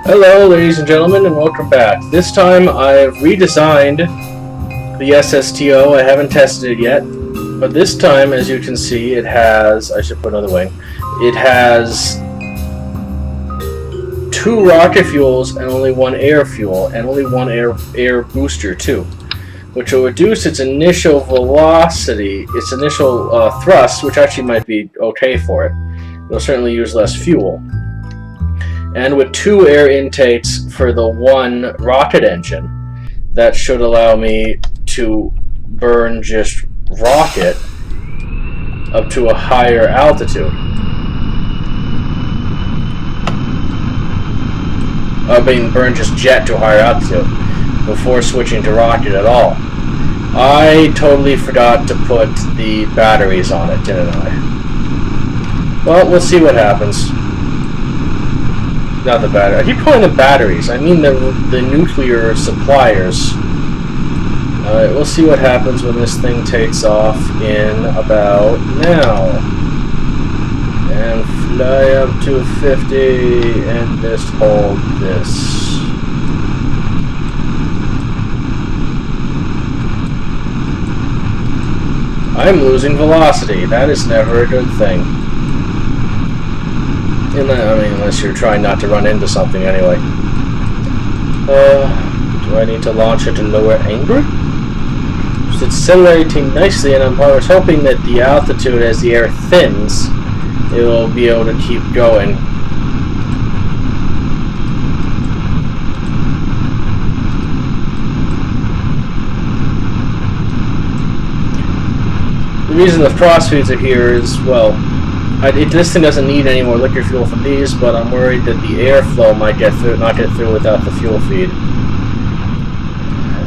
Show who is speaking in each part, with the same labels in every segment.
Speaker 1: Hello ladies and gentlemen, and welcome back. This time I've redesigned the SSTO. I haven't tested it yet, but this time, as you can see, it has, I should put another wing, it has 2 rocket fuels and only 1 air fuel, and only 1 air booster too, which will reduce its initial velocity, its initial thrust, which actually might be okay for it. It'll certainly use less fuel. And with 2 air intakes for the 1 rocket engine, that should allow me to burn just rocket up to a higher altitude. I mean, burn just jet to a higher altitude before switching to rocket at all. I totally forgot to put the batteries on it, didn't I? Well, we'll see what happens. Not the battery. I keep calling them batteries. I mean the nuclear suppliers. Alright, we'll see what happens when this thing takes off in about now. And fly up to 50 and just hold this. I'm losing velocity. That is never a good thing. I mean, unless you're trying not to run into something anyway. Do I need to launch it in lower angle? It's accelerating nicely, and I was hoping that the altitude, as the air thins, it will be able to keep going. The reason the cross feeds are here is, well, this thing doesn't need any more liquid fuel from these, but I'm worried that the airflow might not get through without the fuel feed.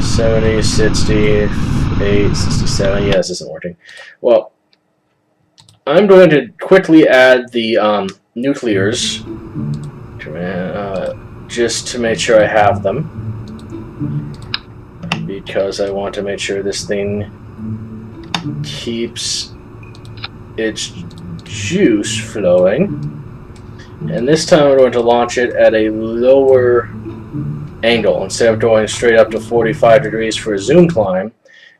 Speaker 1: 70, 68, 67. Yeah, this isn't working. Well, I'm going to quickly add the nuclears, just to make sure I have them, because I want to make sure this thing keeps its juice flowing. And this time I'm going to launch it at a lower angle. Instead of going straight up to 45 degrees for a zoom climb,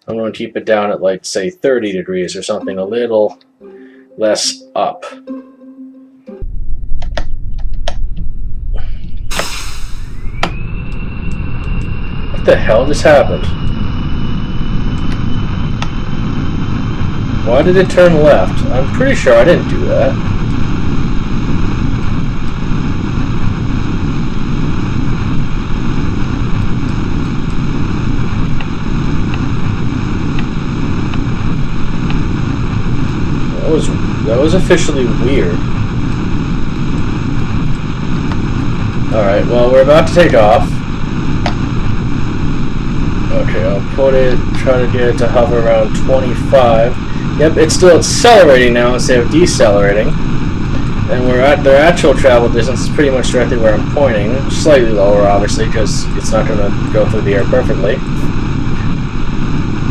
Speaker 1: I'm going to keep it down at, like, say 30 degrees or something, a little less up. What the hell just happened? Why did it turn left? I'm pretty sure I didn't do that. That was officially weird. Alright, well, we're about to take off. Okay, I'll put it, try to get it to hover around 25. Yep, it's still accelerating now instead of decelerating. And we're at their actual travel distance is pretty much directly where I'm pointing. Slightly lower, obviously, because it's not going to go through the air perfectly.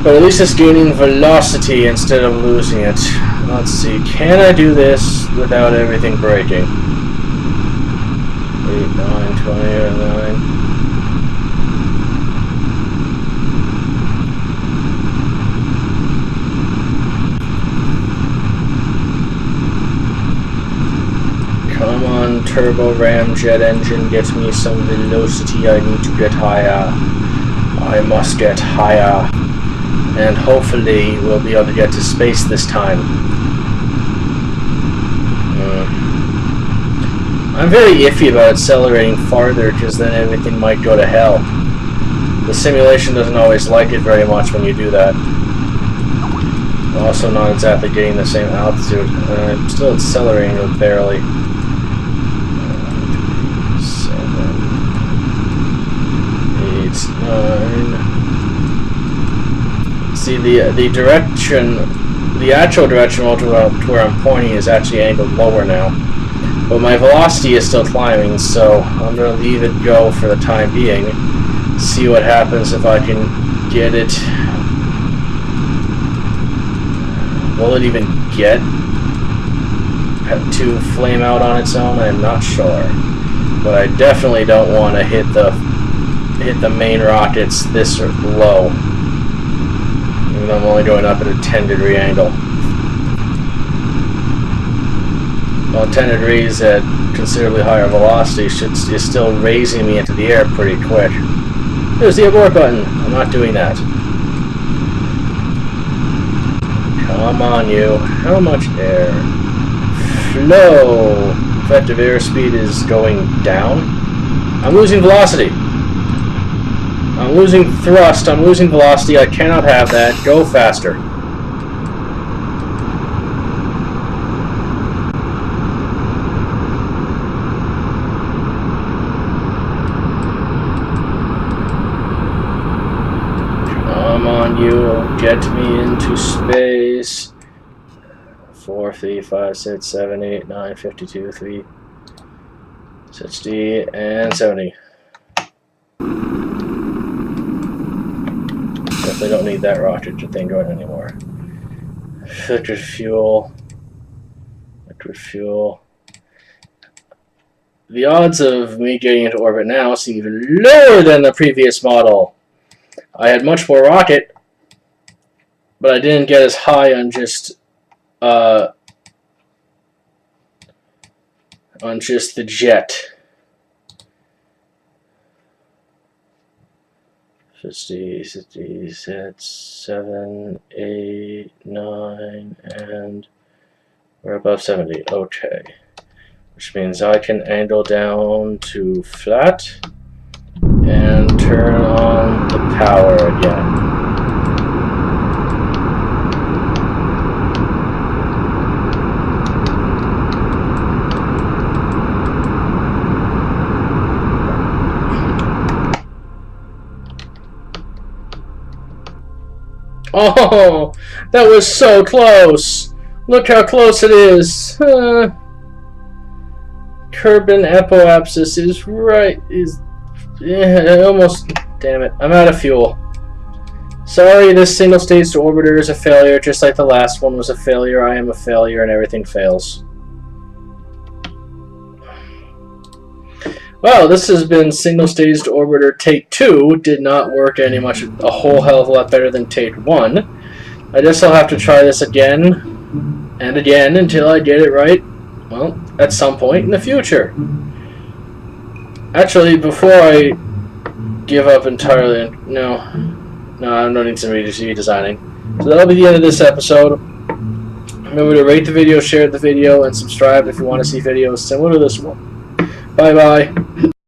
Speaker 1: But at least it's gaining velocity instead of losing it. Let's see, can I do this without everything breaking? 8, 9, 20, 9... Come on, turbo ram jet engine, get me some velocity. I need to get higher. I must get higher. And hopefully we'll be able to get to space this time. I'm very iffy about accelerating farther, because then everything might go to hell. The simulation doesn't always like it very much when you do that. I'm also not exactly getting the same altitude. I'm still accelerating barely. 9. See, the direction, the actual direction to where I'm pointing is actually angled lower now, but my velocity is still climbing, so I'm going to leave it go for the time being. See what happens if I can get it. Will it even get to flame out on its own? I'm not sure. But I definitely don't want to hit the main rockets this low. Even though I'm only going up at a 10-degree angle. Well, 10 degrees at considerably higher velocity is still raising me into the air pretty quick. There's the abort button. I'm not doing that. Come on, you. How much air? Flow. Effective airspeed is going down. I'm losing velocity. I'm losing thrust. I'm losing velocity. I cannot have that. Go faster. Come on, you. Get me into space. 4, 3, 5, 6, 7, 8, 9, 52, 3, 60, and 70. Definitely don't need that rocket thing going anymore. Liquid fuel. Liquid fuel. The odds of me getting into orbit now seem even lower than the previous model. I had much more rocket, but I didn't get as high on just the jet. 50, 66, 7, 8, 9, and we're above 70. Okay. Which means I can angle down to flat and turn on the power again. Oh, that was so close! Look how close it is! Kerbal apoapsis is right. Almost. Damn it! I'm out of fuel. Sorry, this single-stage orbiter is a failure, just like the last one was a failure. I am a failure, and everything fails. Well, this has been single-staged orbiter take 2. Did not work a whole hell of a lot better than take 1. I guess I'll have to try this again and again until I get it right. Well, at some point in the future. Actually, before I give up entirely, no, I don't need some redesigning. So that'll be the end of this episode. Remember to rate the video, share the video, and subscribe if you want to see videos similar to this one. Bye-bye.